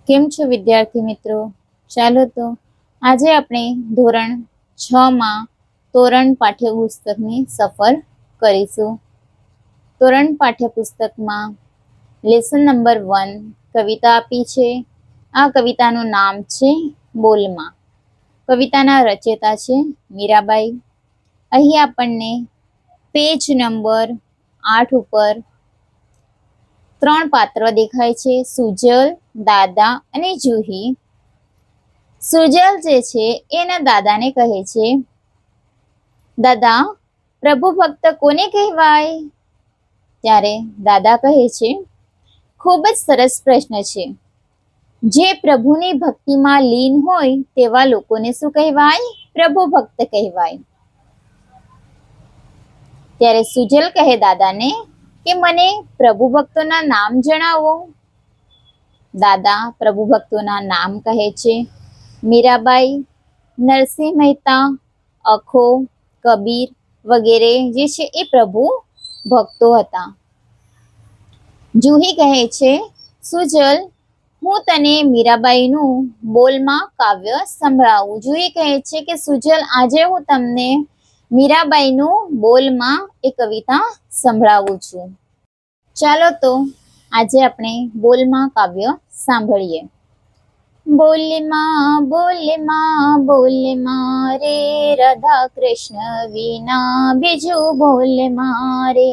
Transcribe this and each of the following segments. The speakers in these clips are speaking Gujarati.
કેમ છો વિદ્યાર્થી મિત્રો? ચાલો તો આજે આપણે ધોરણ 6 માં તોરણ પાઠ્યપુસ્તકની સફર કરીશું. તોરણ પાઠ્યપુસ્તકમાં લેસન નંબર 1 કવિતા આપી છે. આ કવિતાનું નામ છે બોલમાં. કવિતાના રચયિતા છે મીરાબાઈ. અહીં આપણને પેજ નંબર 8 ઉપર 3 પાત્ર દેખાય છે: સુજલ, દાદા અને જુહી. સુજલ જે છે એના દાદાને કહે છે, દાદા, પ્રભુ ભક્ત કોને કહેવાય? ત્યારે દાદા કહે છે, ખૂબ જ સરસ પ્રશ્ન છે. જે પ્રભુની ભક્તિમાં લીન હોય તેવા લોકોને શું કહેવાય? પ્રભુ ભક્ત કહેવાય. ત્યારે સુજલ કહે દાદાને કે મને પ્રભુ ભક્તોના નામ જણાવો. દાદા પ્રભુ ભક્તોના નામ કહે છે: મીરાબાઈ, નરસિંહ મહેતા, અખો, કબીર વગેરે જે છે એ પ્રભુ ભક્તો હતા. જુહી કહે છે, સુજલ, હું તને મીરાબાઈનું બોલમાં કાવ્ય સંભળાવું. જુહી કહે છે કે સુજલ, આજે હું તમને મીરાબાઈનું બોલમાં એ કવિતા સંભળાવું છું. ચાલો તો આજે આપણે બોલમાં કાવ્ય સાંભળીએ. બોલમાં બોલમાં બોલમાં રે, રાધા કૃષ્ણ વિના બીજું બોલમાં રે.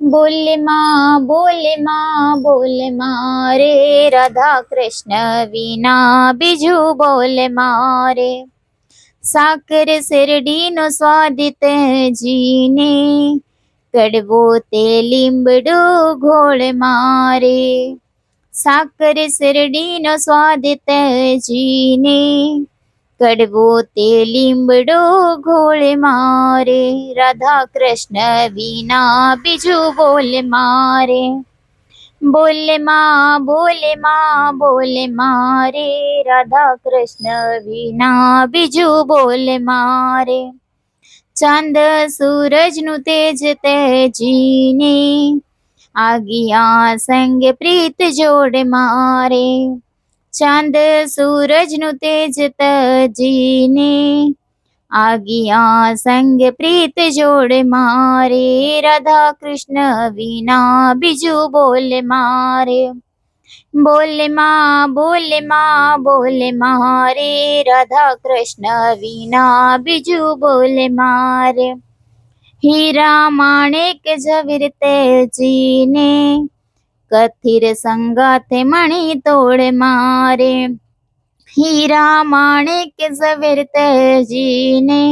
બોલમાં બોલમાં બોલમાં રે, રાધા કૃષ્ણ વિના બીજું બોલમાં રે. સાકર શેરડીનો સ્વાદ તેજીને, કડવો તે લીંબડો ઘોળ મારે. સાકર શેરડીનો સ્વાદ તેજીને, કડવો તે લીંબડો ઘોળ મારે. રાધા કૃષ્ણ વિના બીજું બોલ મારે. બોલમાં બોલમાં બોલમાં રે, રાધા કૃષ્ણ વિના બીજું બોલ મારે. ચાંદ સૂરજનું તેજ તેજીને, આગિયા સંગ પ્રીત જોડ મારે. ચાંદ સૂરજનું તેજ તજીને, આગિયા સંગ પ્રીત જોડ મારે. રાધા કૃષ્ણ વિના બીજું બોલ મારે. બોલમાં બોલમાં બોલમાં રે, રાધા કૃષ્ણ વિના બીજું બોલ મારે. હીરા માણેક ઝવેર તેજીને, કથિર સંગાથે મણી તોડ મારે. હીરા માણેક ઝવેર તેજીને,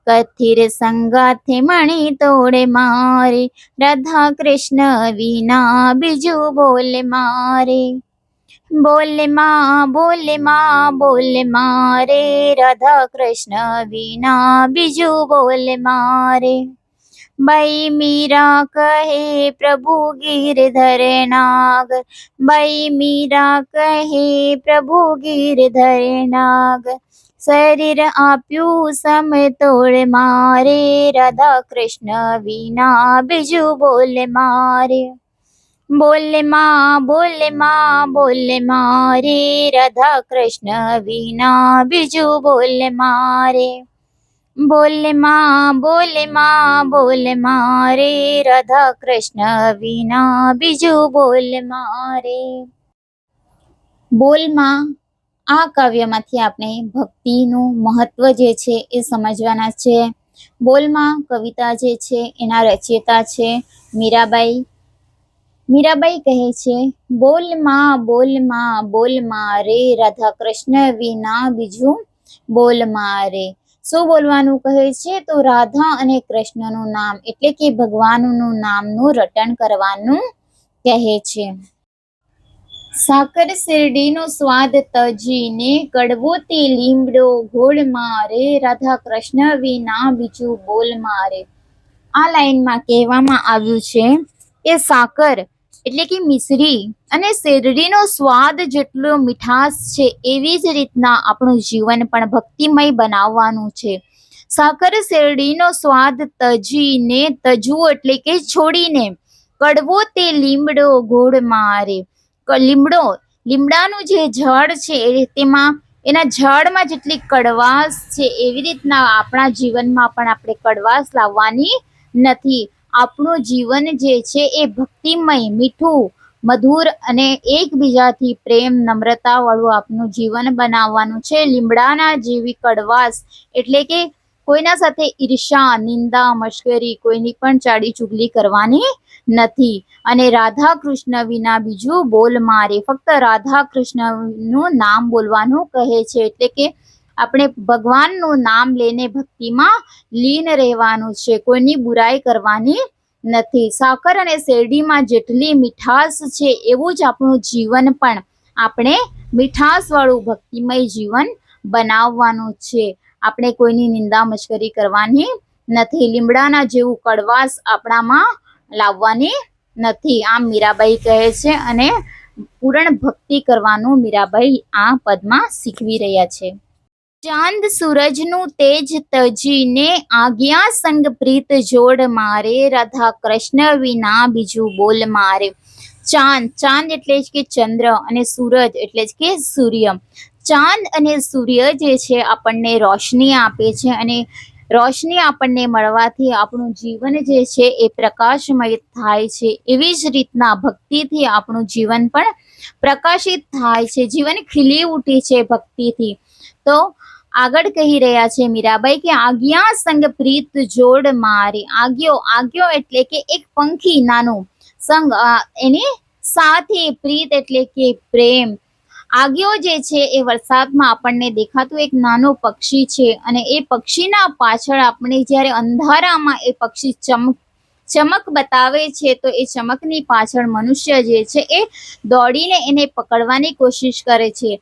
કથિર સંગાથે મણી તોડ મારે. રાધા કૃષ્ણ વિના બીજું બોલ મારે. બોલમાં બોલમાં બોલમાં રે, રાધા કૃષ્ણ વિના બીજું બોલ મારે. બાઈ મીરા કહે પ્રભુ ગિરધર નાગ, બાઈ મીરા કહે પ્રભુ ગિરધર નાગ. શરીર આપ્યું સમતોળ મારે, રાધા કૃષ્ણ વિના બીજું બોલ મારે. બોલમાં બોલમાં બોલમાં રે, રાધા કૃષ્ણ વિના બીજું બોલ મારે. બોલમાં બોલમાં બોલમાં રે, રાધા કૃષ્ણ વિના બીજું બોલ મારે. બોલમાં આ કાવ્યમાંથી આપણે ભક્તિનું મહત્વ જે છે એ સમજવાના છે. બોલમાં કવિતા જે છે એના રચયિતા છે મીરાબાઈ. મીરાબાઈ કહે છે, બોલમાં બોલમાં બોલમાં રે, રાધા કૃષ્ણ વિના બીજું બોલ મારે. શું બોલવાનું કહે છે? તો રાધા અને કૃષ્ણનું નામ એટલે કે ભગવાનનું નામનું રટણ કરવાનું કહે છે. સાકર શેરડીનો સ્વાદ તજીને, કડવો તે લીમડો ઘોળ મારે. રાધા કૃષ્ણ વિના બીજું બોલ મારે. આ લાઈનમાં કહેવામાં આવ્યું છે કે સાકર એટલે કે મિશ્રી અને શેરડીનો સ્વાદ જેટલો મીઠાશ છે, એવી જ રીતના આપણું જીવન પણ ભક્તિમય બનાવવાનું છે. સાકર શેરડીનો સ્વાદ તજીને, તજવું એટલે કે છોડીને, કડવો તે લીમડો ઘોળ મારે. લીમડો લીમડાનું જે ઝાડ છે તેમાં એના ઝાડમાં જેટલી કડવાશ છે એવી રીતના આપણા જીવનમાં પણ આપણે કડવાશ લાવવાની નથી. આપણું જીવન જે છે એ ભક્તિમય, મીઠું, મધુર અને એકબીજાથી પ્રેમ, નમ્રતા વાળું આપણું જીવન બનાવવાનું છે. લીમડાના જેવી કડવાશ એટલે કે કોઈના સાથે ઈર્ષા, નિંદા, મશ્કરી, કોઈની પણ ચાડી ચુગલી કરવાની નથી. અને રાધા કૃષ્ણ વિના બીજું બોલ મારે, ફક્ત રાધા કૃષ્ણનું નામ બોલવાનું કહે છે. એટલે કે આપણે ભગવાનનું નામ લઈને ભક્તિમાં લીન રહેવાનું છે, કોઈની બુરાઈ કરવાની નથી. સાકર અને શેરડીમાં જેટલી મીઠાશ છે એવું જ આપણું જીવન પણ આપણે મીઠાશ વાળું ભક્તિમય જીવન બનાવવાનું છે. આપણે કોઈની નિંદા મશ્કરી કરવાની નથી. લીમડાના જેવું કડવાશ આપણામાં લાવવાની નથી, આમ મીરાબાઈ કહે છે. અને પૂર્ણ ભક્તિ કરવાનું મીરાબાઈ આ પદમાં શીખવી રહ્યા છે. ચાંદ સૂરજનું તેજ તજીને આજ્ઞા સંગ પ્રીત જોડ મારે, રાધા કૃષ્ણ વિના બીજું બોલ મારે. ચાંદ, ચાંદ એટલે જ કે ચંદ્ર, અને સૂરજ એટલે જ કે સૂર્ય. ચાંદ અને સૂર્ય જે છે આપણને રોશની આપે છે, અને રોશની આપણને મળવાથી આપણું જીવન જે છે એ પ્રકાશમય થાય છે. એવી જ રીતના ભક્તિથી આપણું જીવન પણ પ્રકાશિત થાય છે, જીવન ખીલી ઉઠે છે ભક્તિથી. તો આગળ કહી રહ્યા છે મીરાબાઈ કે આજ્ઞા સંગ પ્રીત જોડ મારી. આજ્ઞો એટલે કે એક પંખી નાનું, સંગ એની સાથે, પ્રીત એટલે કે પ્રેમ. આજ્ઞો જે છે એ વરસાદમાં આપણને દેખાતું એક નાનું પક્ષી છે, અને એ પક્ષીના પાછળ આપણે જ્યારે અંધારામાં એ પક્ષી ચમક બતાવે છે તો એ ચમકની પાછળ મનુષ્ય જે છે એ દોડીને એને પકડવાની કોશિશ કરે છે.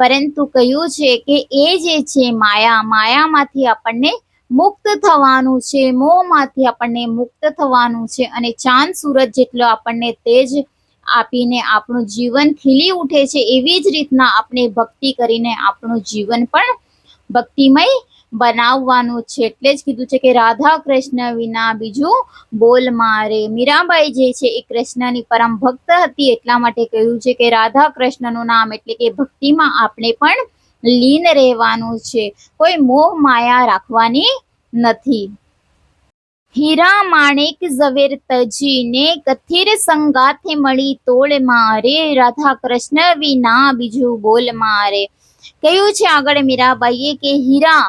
પરંતુ કહ્યું છે કે એ જે છે માયામાંથી આપણને મુક્ત થવાનું છે, મોહમાંથી આપણને મુક્ત થવાનું છે. અને ચાંદ સૂરજ જેટલો આપણને તેજ આપીને આપણું જીવન ખીલી ઉઠે છે, એવી જ રીતના આપણે ભક્તિ કરીને આપણું જીવન પણ ભક્તિમય બનાવવાનું છે. એટલે જ કીધું છે કે રાધા કૃષ્ણ વિના બીજું બોલ મારે. મીરાબાઈ જે છે એ કૃષ્ણની પરમ ભક્ત હતી, એટલા માટે કહ્યું છે કે રાધા કૃષ્ણનું નામ એટલે કે ભક્તિમાં આપણે પણ લીન રહેવાનું છે, કોઈ મોહ માયા રાખવાની નથી. હીરા માણેક ઝવેર તજીને કથિર સંગાથે મળી તોળ મારે, રાધા કૃષ્ણ વિના બીજું બોલ મારે. કહ્યું છે આગળ મીરાબાઈએ કે હીરા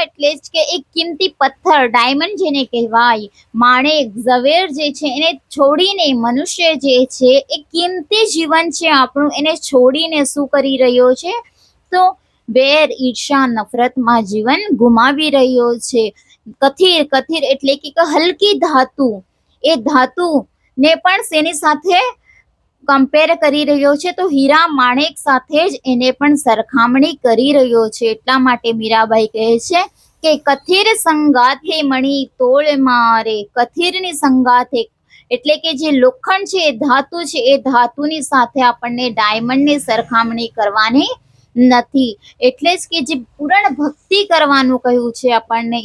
એટલે જ કે એક કિંમતી પથ્થર, ડાયમંડ જેને કહેવાય, માણેક, ઝવેર જે છે એને છોડીને મનુષ્ય જે છે એ કિંમતી જીવન છે આપણું, એને છોડીને શું કરી રહ્યો છે તો વેર, ઈર્ષા, નફરતમાં જીવન ગુમાવી રહ્યો છે. કથિર એટલે કે હલકી ધાતુ, એ ધાતુ ને પણ શેની સાથે કમ્પેર કરી રહ્યો છે તો હીરા માણેક સાથે જ એને પણ સરખામણી કરી રહ્યો છે. એટલા માટે મીરાબાઈ કહે છે કે કથિર સંગાથે મણી તોળ મારે. કથિરની સંગાથે એટલે કે જે લોખંડ છે, એ ધાતુ છે, એ ધાતુની સાથે આપણને ડાયમંડની સરખામણી કરવાની નથી. એટલે જ કે જે પૂર્ણ ભક્તિ કરવાનું કહ્યું છે આપણને,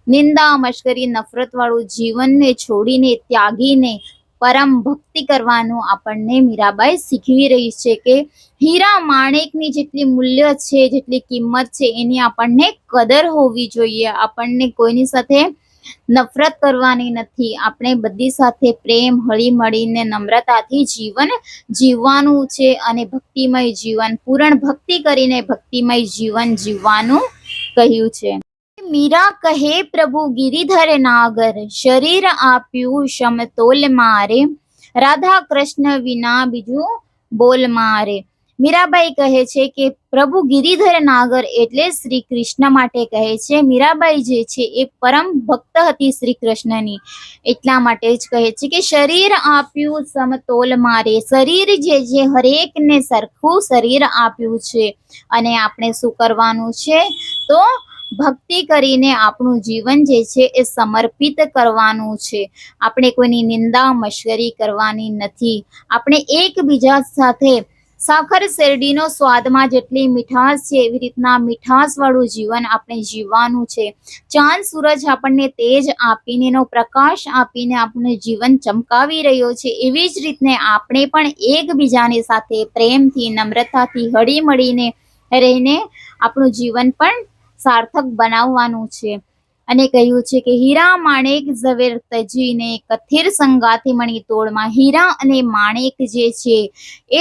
નિંદા મશ્કરી નફરત વાળું જીવનને છોડીને, ત્યાગીને પરમ ભક્તિ કરવાનું આપણને મીરાબાઈ શીખવી રહી છે. કે હીરા માણેકની જેટલી મૂલ્ય છે, જેટલી કિંમત છે, એની આપણને કદર હોવી જોઈએ. આપણને કોઈની સાથે નફરત કરવાની નથી, આપણે બધી સાથે પ્રેમ, હળી મળીને નમ્રતાથી જીવન જીવવાનું છે. અને ભક્તિમય જીવન, પૂર્ણ ભક્તિ કરીને ભક્તિમય જીવન જીવવાનું કહ્યું છે. મીરા કહે પ્રભુ ગિરિધર નાગર, શરીર આપ્યું સમતોલ મારે, રાધા કૃષ્ણ વિના બીજું બોલ મારે. મીરાબાઈ કહે છે કે પ્રભુ ગિરિધર નાગર એટલે શ્રી કૃષ્ણ માટે કહે છે. મીરાબાઈ જે છે એ પરમ ભક્ત હતી શ્રી કૃષ્ણની, એટલા માટે જ કહે છે કે શરીર આપ્યું સમતોલ મારે. શરીર જે હરેકને સરખું શરીર આપ્યું છે, અને આપણે શું કરવાનું છે તો ભક્તિ કરીને આપણું જીવન જે છે એ સમર્પિત કરવાનું છે. આપણે કોઈની નિંદા મશ્કરી કરવાની નથી. આપણે એકબીજા સાથે સાકર શેરડીનો સ્વાદમાં જેટલી મીઠાશ છે એવી રીતના મીઠાશવાળું જીવન આપણે જીવવાનું છે. ચાંદ સૂરજ આપણને તેજ આપીને, એનો પ્રકાશ આપીને આપણને જીવન ચમકાવી રહ્યો છે. એવી જ રીતને આપણે પણ એકબીજાની સાથે પ્રેમથી, નમ્રતાથી, હળી મળીને રહીને આપણું જીવન પણ સાર્થક બનાવવાનું છે. અને કહ્યું છે કે હીરા માણેક ઝવેર તજીને કથિર સંગાથી મણી તોડમાં. હીરા અને માણેક જે છે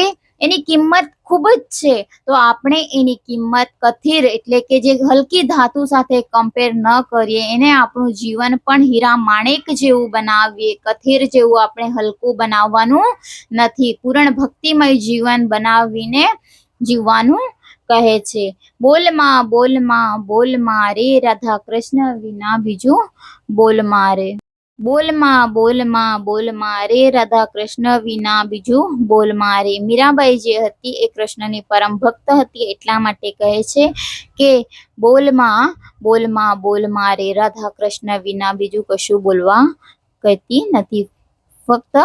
એ એની કિંમત ખૂબ જ છે. તો આપણે એની કિંમત કથિર એટલે કે જે હલકી ધાતુ સાથે કમ્પેર ન કરીએ, એને આપણું જીવન પણ હીરા માણેક જેવું બનાવીએ. કથિર જેવું આપણે હલકું બનાવવાનું નથી. પૂર્ણ ભક્તિમય જીવન બનાવીને જીવવાનું કહે છે. બોલમાં બોલમાં બોલમાં રે રાધા કૃષ્ણ વિના બીજું બોલમાં રે. બોલમાં બોલમાં બોલમાં રે રાધા કૃષ્ણ વિના બીજું બોલમાં રે. મીરાબાઈ જે હતી એ કૃષ્ણની પરમ ભક્ત હતી, એટલા માટે કહે છે કે બોલમાં બોલમાં બોલમાં રે રાધા કૃષ્ણ વિના બીજું કશું બોલવા કહેતી નથી. ફક્ત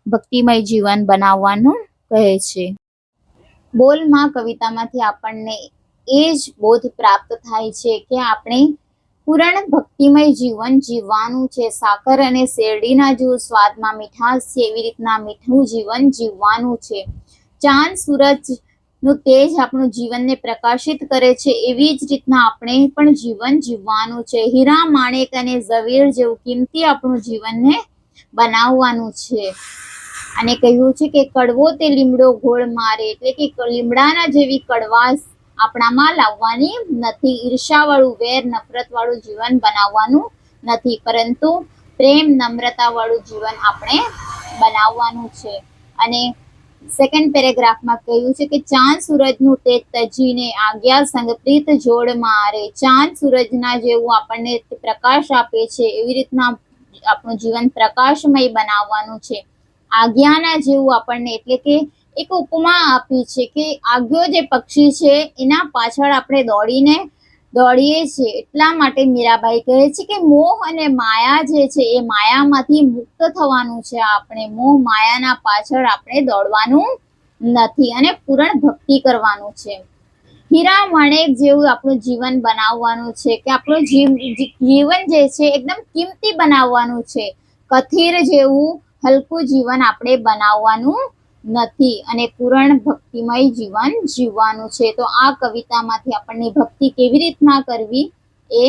ભક્તિમય જીવન બનાવવાનું કહે છે. બોલમાં કવિતામાંથી આપણને એ જ બોધ પ્રાપ્ત થાય છે કે આપણે પૂર્ણ ભક્તિમય જીવન જીવવાનું છે. સાકર અને શેરડીના જેવું સ્વાદમાં મીઠાશ છે એવી રીતના મીઠું જીવન જીવવાનું છે. ચાંદ સૂરજનું તેજ આપણું જીવનને પ્રકાશિત કરે છે, એવી જ રીતના આપણે પણ જીવન જીવવાનું છે. હીરા માણેક અને ઝવેર જેવું કિંમતી આપણું જીવનને બનાવવાનું છે. અને કહ્યું છે કે કડવો તે લીમડો ગોળ મારે, એટલે કે લીમડાના જેવી કડવાશ આપણામાં લાવવાની નથી. ઈર્ષાવાળું, વેર નફરત વાળું જીવન બનાવવાનું નથી, પરંતુ પ્રેમ નમ્રતા વાળું જીવન આપણે બનાવવાનું છે. અને સેકન્ડ પેરેગ્રાફમાં કહ્યું છે કે ચાંદ સૂરજનું તેજ તજીને આજ્ઞા સંગ પ્રીત જોડ મારે. ચાંદ સૂરજના જેવું આપણને પ્રકાશ આપે છે, એવી રીતના આપણું જીવન પ્રકાશમય બનાવવાનું છે. આજ્ઞાના જેવું આપણને, એટલે કે એક ઉપમા આપી છે કે આજ્ઞો જે પક્ષી છે એના પાછળ આપણે દોડીએ છીએ. એટલા માટે મીરાબાઈ કહે છે કે મોહ અને માયા જે છે એ માયામાંથી મુક્ત થવાનું છે. આપણે મોહ માયાના પાછળ આપણે દોડવાનું નથી અને પૂર્ણ ભક્તિ કરવાનું છે. હીરા માણેક જેવું આપણું જીવન બનાવવાનું છે, કે આપણું જીવન જે છે એકદમ કિંમતી બનાવવાનું છે. કથિર જેવું હલકું જીવન આપણે બનાવવાનું નથી અને પૂર્ણ ભક્તિમય જીવન જીવવાનું છે. તો આ કવિતામાંથી આપણને ભક્તિ કેવી રીતના કરવી એ